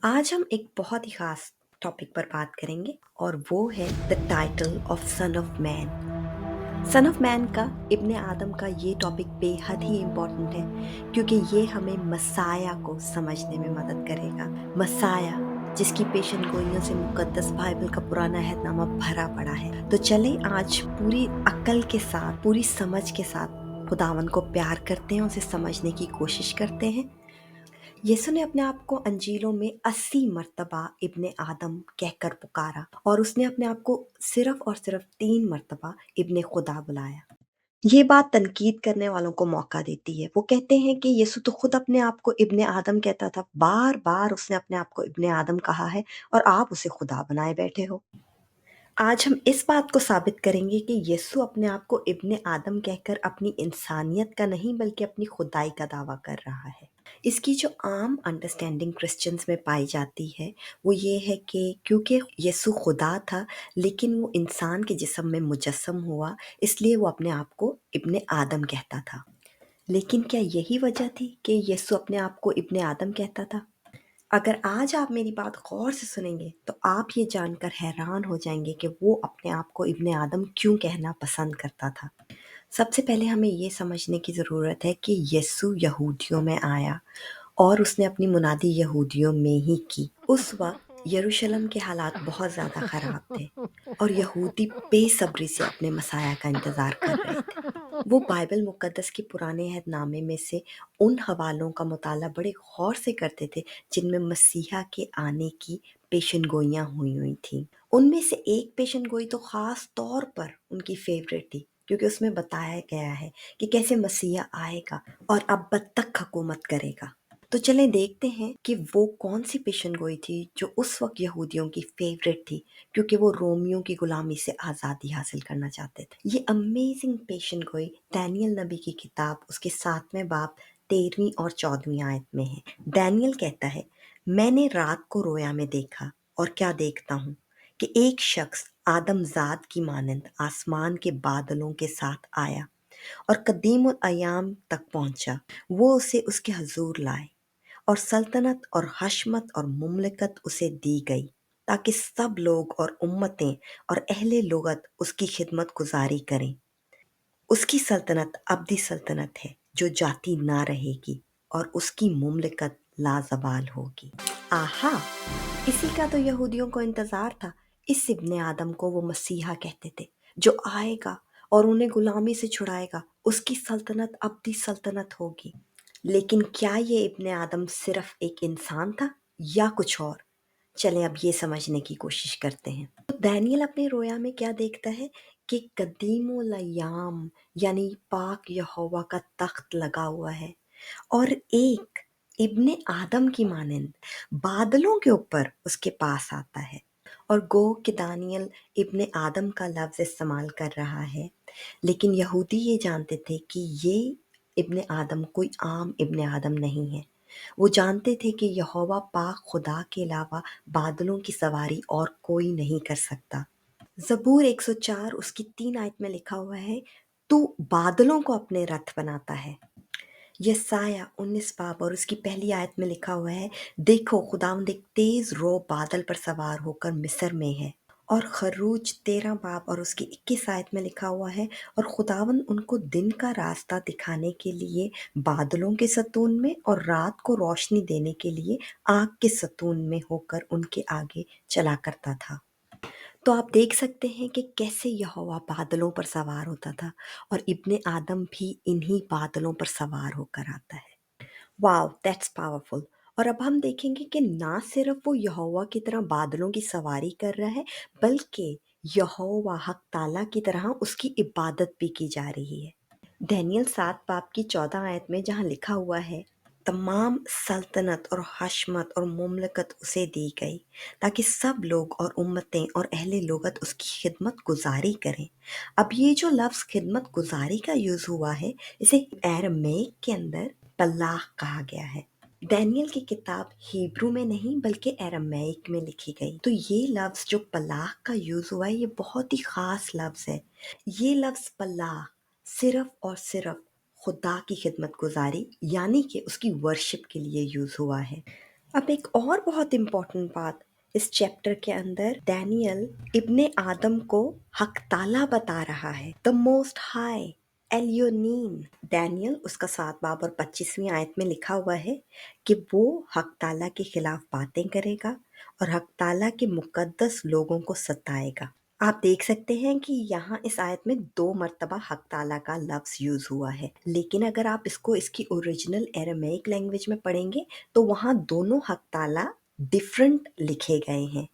आज हम एक बहुत ही खास टॉपिक पर बात करेंगे और वो है the title of son of man. Son of man का इब्ने आदम का ये टॉपिक बेहद ही इम्पोर्टेंट है क्योंकि ये हमें मसाया को समझने में मदद करेगा। मसाया जिसकी पेशन गोइयों से मुकद्दस बाइबल का पुराना अहदनामा भरा पड़ा है। तो चले आज पूरी अक्ल के साथ, पूरी समझ के साथ खुदावन को प्यार करते हैं, उसे समझने की कोशिश करते हैं। यीशु ने अपने आप को अंजीलों में 80 मर्तबा इब्ने आदम कहकर पुकारा और उसने अपने आप को सिर्फ और सिर्फ 3 मर्तबा इब्ने खुदा बुलाया। ये बात तनकीद करने वालों को मौका देती है। वो कहते हैं कि यीशु तो खुद अपने आप को इब्ने आदम कहता था, बार बार उसने अपने आप को इब्ने आदम कहा है और आप उसे खुदा बनाए बैठे हो। आज हम इस बात को साबित करेंगे कि यीशु अपने आप को इब्ने आदम कहकर अपनी इंसानियत का नहीं बल्कि अपनी खुदाई का दावा कर रहा है। इसकी जो आम अंडरस्टैंडिंग क्रिश्चियंस में पाई जाती है वो ये है कि क्योंकि यीशु खुदा था लेकिन वो इंसान के जिस्म में मुजस्सम हुआ, इसलिए वो अपने आप को इब्ने आदम कहता था। लेकिन क्या यही वजह थी कि यीशु अपने आप को इब्ने आदम कहता था? अगर आज आप मेरी बात गौर से सुनेंगे तो आप ये जानकर हैरान हो जाएंगे कि वो अपने आप को इब्ने आदम क्यों कहना पसंद करता था। सबसे पहले हमें ये समझने की ज़रूरत है कि यीशु यहूदियों में आया और उसने अपनी मुनादी यहूदियों में ही की। उस वक्त यरूशलेम के हालात बहुत ज़्यादा ख़राब थे और यहूदी बेसब्री से अपने मसाया का इंतज़ार कर रहे थे। वो बाइबल मुक़द्दस के पुराने अहदनामे में से उन हवालों का मुताला बड़े गौर से करते थे जिनमें मसीहा के आने की पेशनगोइयाँ हुई थीं। उनमें से एक पेशनगोई तो ख़ास तौर पर उनकी फेवरेट थी क्योंकि उसमें बताया गया है कि कैसे मसीहा आएगा और अब तक हुकूमत करेगा। तो चलें देखते हैं कि वो कौन सी पेशनगोई थी जो उस वक्त यहूदियों की फेवरेट थी क्योंकि वो रोमियों की गुलामी से आज़ादी हासिल करना चाहते थे। ये अमेजिंग पेशनगोई दानियल नबी की किताब उसके 7वें बाब 13वीं और 14वीं आयत में है। दानियल कहता है, मैंने रात को रोया में देखा और क्या देखता हूँ कि एक शख्स आदमजाद की मानंद आसमान के बादलों के साथ आया और कदीम अयाम तक पहुंचा। वो उसे उसके हजूर लाए और सल्तनत और हशमत और मुमलकत उसे दी गई ताकि सब लोग और उम्मतें और अहले लुगत उसकी खिदमत गुजारी करें। उसकी सल्तनत अब्दी सल्तनत है जो जाती ना रहेगी और उसकी मुमलकत लाजवाल होगी। आहा, इसी का तो यहूदियों को इंतजार था। इस इब्ने आदम को वो मसीहा कहते थे जो आएगा और उन्हें गुलामी से छुड़ाएगा। उसकी सल्तनत अब्दी सल्तनत होगी। लेकिन क्या ये इब्ने आदम सिर्फ एक इंसान था या कुछ और? चलें अब ये समझने की कोशिश करते हैं। तो दानियल अपने रोया में क्या देखता है कि कदीमुल अय्याम यानी पाक यहोवा का तख्त लगा हुआ है और एक इब्ने आदम की मानंद बादलों के ऊपर उसके पास आता है। और गो कि दानियल इब्ने आदम का लफ्ज़ इस्तेमाल कर रहा है, लेकिन यहूदी ये जानते थे कि ये इब्ने आदम कोई आम इब्ने आदम नहीं है। वो जानते थे कि यहोवा पाक खुदा के अलावा बादलों की सवारी और कोई नहीं कर सकता। ज़बूर 104 उसकी 3 आयत में लिखा हुआ है, तू बादलों को अपने रथ बनाता है। यसाया 19 बाब और उसकी पहली आयत में लिखा हुआ है, देखो खुदावंद एक तेज रो बादल पर सवार होकर मिस्र में है। और खरूज 13 बाब और उसकी 21 आयत में लिखा हुआ है, और खुदावंद उनको दिन का रास्ता दिखाने के लिए बादलों के सतून में और रात को रोशनी देने के लिए आग के सतून में होकर उनके आगे चला करता था। तो आप देख सकते हैं कि कैसे यहोवा बादलों पर सवार होता था और इब्ने आदम भी इन्हीं बादलों पर सवार होकर आता है। Wow, that's powerful. और अब हम देखेंगे कि ना सिर्फ वो यहोवा की तरह बादलों की सवारी कर रहा है, बल्कि यहोवा हक ताला की तरह उसकी इबादत भी की जा रही है। दानियल 7 बाब की 14 आयत में जहाँ लिखा हुआ है, तमाम सल्तनत और हशमत और मुमलकत उसे दी गई ताकि सब लोग और उम्मतें और अहले लोगत उसकी खिदमत गुजारी करें। अब ये जो लफ्ज़ खिदमत गुजारी का यूज़ हुआ है, इसे एरमेइक के अंदर पल्लाह कहा गया है। दानियल की किताब हिब्रू में नहीं बल्कि एरामेइक में लिखी गई। तो ये लफ्ज़ जो पल्लाह का यूज़ हुआ है, ये बहुत ही ख़ास लफ्ज़ है। ये लफ्ज़ पल्लाह सिर्फ और सिर्फ खुदा की खिदमत गुजारी यानी कि उसकी वर्शिप के लिए यूज़ हुआ है। अब एक और बहुत इम्पोर्टेंट बात, इस चैप्टर के अंदर डैनियल इब्ने आदम को हक ताला बता रहा है, द मोस्ट हाई एलियोनीन। डैनियल उसका 7 बाब और 25वीं आयत में लिखा हुआ है कि वो हक ताला के खिलाफ बातें करेगा और हक ताला के मुकद्दस लोगों को सताएगा। आप देख सकते हैं कि यहाँ इस आयत में 2 मर्तबा हक ताला का लफ्ज यूज हुआ है, लेकिन अगर आप इसको इसकी ओरिजिनल एरामेइक लैंग्वेज में पढ़ेंगे तो वहाँ दोनों हक ताला डिफरेंट लिखे गए हैं।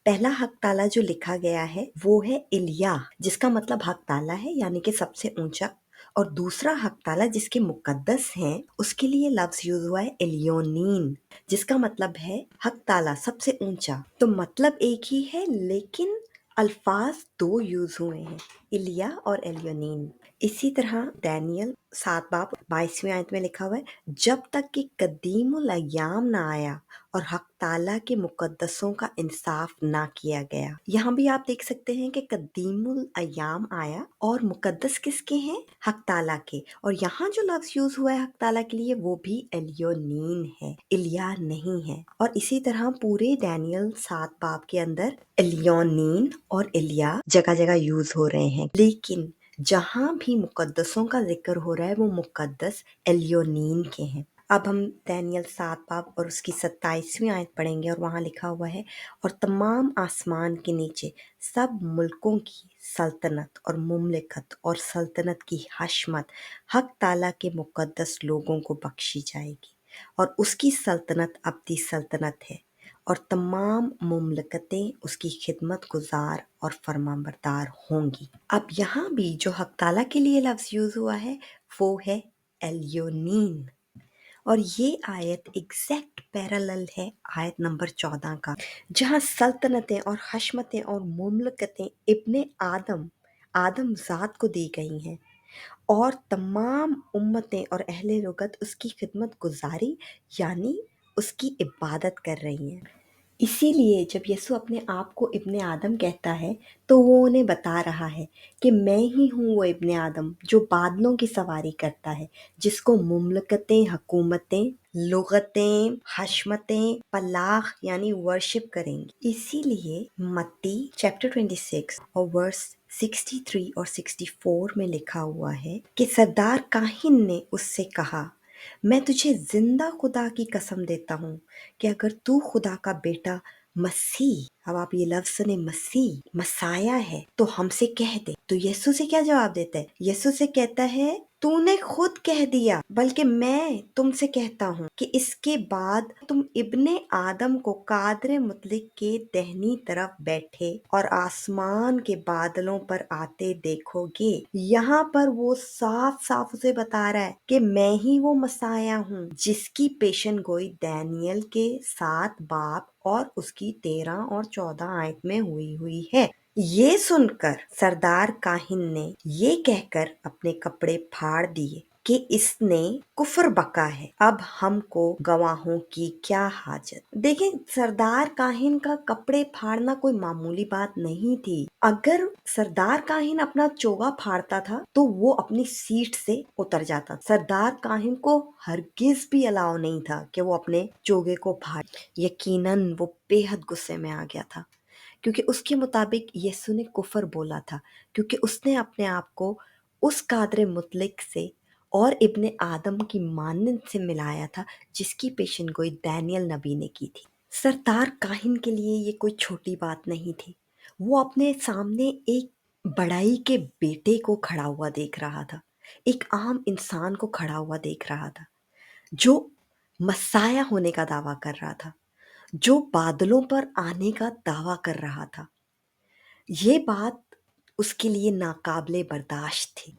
पहला हक ताला जो लिखा गया है वो है इलिया, जिसका मतलब हक ताला है यानी कि सबसे ऊंचा, और दूसरा हक ताला जिसके मुकद्दस हैं उसके लिए लफ्ज यूज हुआ है एलियोनीन, जिसका मतलब है हक ताला सबसे ऊंचा। तो मतलब एक ही है लेकिन अल्फाज 2 यूज हुए हैं, इलिया और एलियोनीन। इसी तरह डैनियल 7 बाब 22वीं आयत में लिखा हुआ है, जब तक कि कदीमुल अय्याम ना आया और हक ताला के मुकद्दसों का इंसाफ ना किया गया। यहाँ भी आप देख सकते हैं कि कदीमुल अय्याम आया और मुकद्दस किसके हैं? हक ताला के। और यहाँ जो लफ्ज यूज हुआ है हक ताला के लिए वो भी एलियोनीन है, इलिया नहीं है। और इसी तरह पूरे डैनियल 7 बाब के अंदर एलियोनीन और इलिया जगह जगह यूज हो रहे हैं, लेकिन जहां भी मुकद्दसों का जिक्र हो रहा है वो मुकद्दस एलियोनीन के हैं। अब हम डैनियल 7 बाब और उसकी 27वीं आयत पढ़ेंगे और वहाँ लिखा हुआ है, और तमाम आसमान के नीचे सब मुल्कों की सल्तनत और मुमलिकत और सल्तनत की हशमत हक ताला के मुकद्दस लोगों को बख्शी जाएगी, और उसकी सल्तनत अब्दी सल्तनत है, और तमाम मुमलकतें उसकी खिदमत गुजार और फरमाबरदार होंगी। अब यहाँ भी जो हक ताला के लिए लफ्ज़ यूज़ हुआ है वो है एलियोनीन, और ये आयत एग्जैक्ट पैरेलल है आयत नंबर 14 का, जहाँ सल्तनतें और हशमतें और मुमलकतें इब्ने आदम आदम ज़ात को दी गई हैं, और तमाम उम्मतें और अहले लुगत उसकी खिदमत गुजारी यानी उसकी इबादत कर रही हैं। इसीलिए जब यीशु अपने आप को इब्ने आदम कहता है तो वो उन्हें बता रहा है कि मैं ही हूँ वो इब्ने आदम जो बादलों की सवारी करता है, जिसको मुमलकतें, हुकूमतें, लुगतें, हशमतें पलाख यानी वर्शिप करेंगी। इसीलिए मत्ती चैप्टर 26 और वर्स 63 और 64 में लिखा हुआ है कि सरदार काहिन ने उससे कहा, मैं तुझे जिंदा खुदा की कसम देता हूँ कि अगर तू खुदा का बेटा मसीह, अब आप ये लफ्ज सुने, मसीह मसाया है, तो हमसे कह दे। तो यीशु से क्या जवाब देता है? यीशु से कहता है तूने खुद कह दिया, बल्कि मैं तुमसे कहता हूँ कि इसके बाद तुम इब्ने आदम को कादरे मुतलिक के दहनी तरफ बैठे और आसमान के बादलों पर आते देखोगे। यहाँ पर वो साफ साफ उसे बता रहा है कि मैं ही वो मसाया हूँ जिसकी पेशन गोई डैनियल के 7 बाब और उसकी 13 और 14 आयत में हुई है। ये सुनकर सरदार काहिन ने ये कहकर अपने कपड़े फाड़ दिए कि इसने कुफर बका है, अब हमको गवाहों की क्या हाजत। देखें, सरदार काहिन का कपड़े फाड़ना कोई मामूली बात नहीं थी। अगर सरदार काहिन अपना चोगा फाड़ता था तो वो अपनी सीट से उतर जाता। सरदार काहिन को हरगिज भी अलाउ नहीं था कि वो अपने चोगे को फाड़। यकीनन वो बेहद गुस्से में आ गया था, क्योंकि उसके मुताबिक यीशु ने कुफर बोला था, क्योंकि उसने अपने आप को उस कादरे मुतलिक से और इब्ने आदम की मानंद से मिलाया था जिसकी पेशन गोई डैनियल नबी ने की थी। सरदार काहिन के लिए ये कोई छोटी बात नहीं थी। वो अपने सामने एक बड़ाई के बेटे को खड़ा हुआ देख रहा था, एक आम इंसान को खड़ा हुआ देख रहा था जो मसाया होने का दावा कर रहा था, जो बादलों पर आने का दावा कर रहा था। ये बात उसके लिए नाकाबिले बर्दाश्त थी।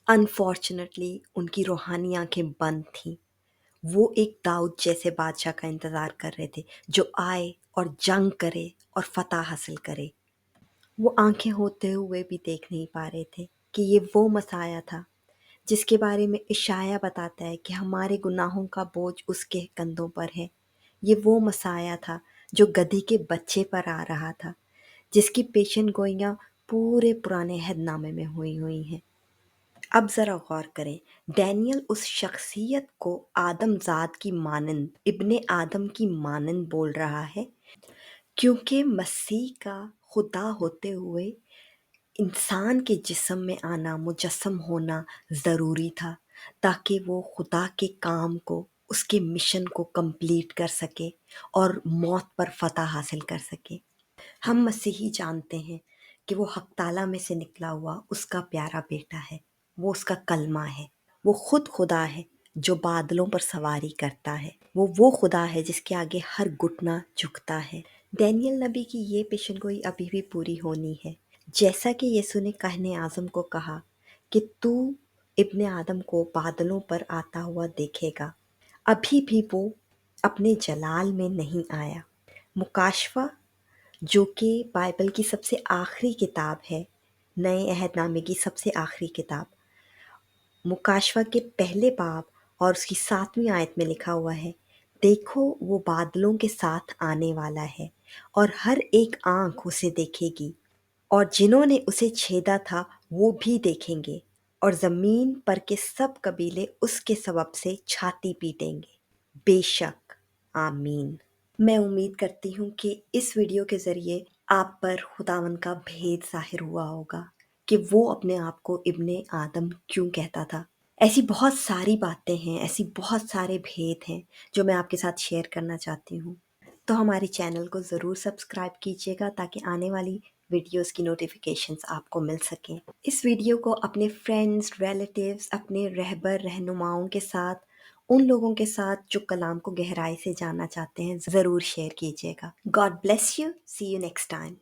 अनफॉर्चुनेटली उनकी रूहानी आंखें बंद थीं। वो एक दाऊद जैसे बादशाह का इंतज़ार कर रहे थे जो आए और जंग करे और फतह हासिल करे। वो आंखें होते हुए भी देख नहीं पा रहे थे कि ये वो मसाया था जिसके बारे में इशाया बताता है कि हमारे गुनाहों का बोझ उसके कंधों पर है। ये वो मसाया था जो गधी के बच्चे पर आ रहा था, जिसकी पेशन गोइयाँ पूरे पुराने अहदनामे में हुई हैं। अब ज़रा गौर करें, डैनियल उस शख्सियत को आदमज़ाद की मानंद, इब्ने आदम की मानंद बोल रहा है, क्योंकि मसीह का खुदा होते हुए इंसान के जिस्म में आना, मुजस्सम होना ज़रूरी था, ताकि वो खुदा के काम को, उसके मिशन को कंप्लीट कर सके और मौत पर फ़तह हासिल कर सके। हम मसीही जानते हैं कि वो हक ताला में से निकला हुआ उसका प्यारा बेटा है, वो उसका कलमा है, वो खुद खुदा है जो बादलों पर सवारी करता है, वो खुदा है जिसके आगे हर घुटना झुकता है। डैनियल नबी की ये पेशन गोई अभी भी पूरी होनी है। जैसा कि यीशु ने कहने आज़म को कहा कि तू इब्ने आदम को बादलों पर आता हुआ देखेगा, अभी भी वो अपने जलाल में नहीं आया। मुकाशवा, जो कि बाइबल की सबसे आखिरी किताब है, नए अहदनामे की सबसे आखिरी किताब, मुकाशवा के पहले बाब और उसकी 7वीं आयत में लिखा हुआ है, देखो वो बादलों के साथ आने वाला है और हर एक आंख उसे देखेगी और जिन्होंने उसे छेदा था वो भी देखेंगे और ज़मीन पर के सब कबीले उसके सबब से छाती पीटेंगे। बेशक, आमीन। मैं उम्मीद करती हूँ कि इस वीडियो के ज़रिए आप पर खुदावंद का भेद ज़ाहिर हुआ होगा कि वो अपने आप को इब्ने आदम क्यों कहता था। ऐसी बहुत सारी बातें हैं, ऐसी बहुत सारे भेद हैं जो मैं आपके साथ शेयर करना चाहती हूँ। तो हमारे चैनल को ज़रूर सब्सक्राइब कीजिएगा ताकि आने वाली वीडियोस की नोटिफिकेशंस आपको मिल सकें। इस वीडियो को अपने फ्रेंड्स, रिलेटिव्स, अपने रहबर रहनुमाओं के साथ, उन लोगों के साथ जो कलाम को गहराई से जानना चाहते हैं, ज़रूर शेयर कीजिएगा। God bless you, see you next time.